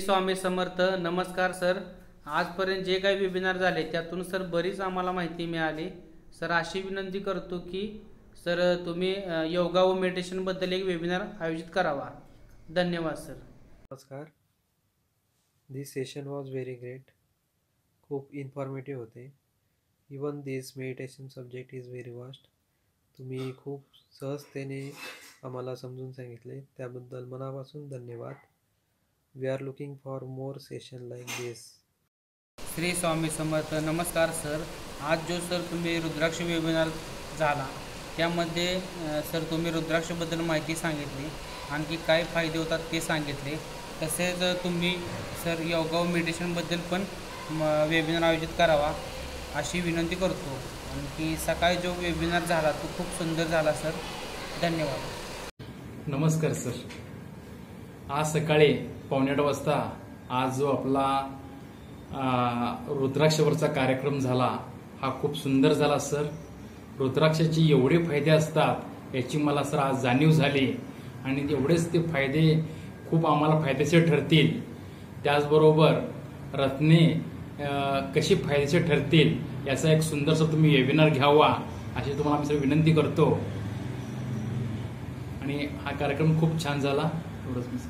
स्वामी समर्थ. नमस्कार सर. आजपर्यंत जे काही वेबिनार झाले त्यातून सर बरीच आम्हाला माहिती मिळाली. सर अशी विनंती करतो की सर तुम्ही योगा व मेडिटेशन बद्दल एक वेबिनार आयोजित करावा. धन्यवाद सर. नमस्कार. This session was very great. खूप इन्फॉर्मेटिव्ह होते. Even this meditation subject is very vast. तुम्ही खूप सहजतेने आम्हाला समजून सांगितले, त्याबद्दल मनापासून धन्यवाद. We are looking for more session like this. Shri Swami Samarth. नमस्कार सर. आज जो सर तुम्ही रुद्राक्ष वेबिनार झाला त्यामध्ये सर तुम्ही रुद्राक्षबद्दल माहिती सांगितली, आणखी काय फायदे होतात ते सांगितले. तसेच तुम्ही सर योगा व मेडिटेशनबद्दल पण वेबिनार आयोजित करावा अशी विनंती करतो. आणखी सकाळी जो वेबिनार झाला तो खूप सुंदर झाला सर. धन्यवाद. नमस्कार सर. आज सकाळी 7:45 वाजता आज जो आपला रुद्राक्षवरचा कार्यक्रम झाला हा खूप सुंदर झाला सर. रुद्राक्षाचे एवढे फायदे असतात याची मला सर आज जाणीव झाली आणि एवढेच ते फायदे खूप आम्हाला फायदेशीर ठरतील. त्याचबरोबर रत्ने कशी फायदेशीर ठरतील याचा एक सुंदरसा तुम्ही वेबिनार घ्यावा अशी तुम्हाला आम्ही सर विनंती करतो. आणि हा कार्यक्रम खूप छान झाला. एवढंच.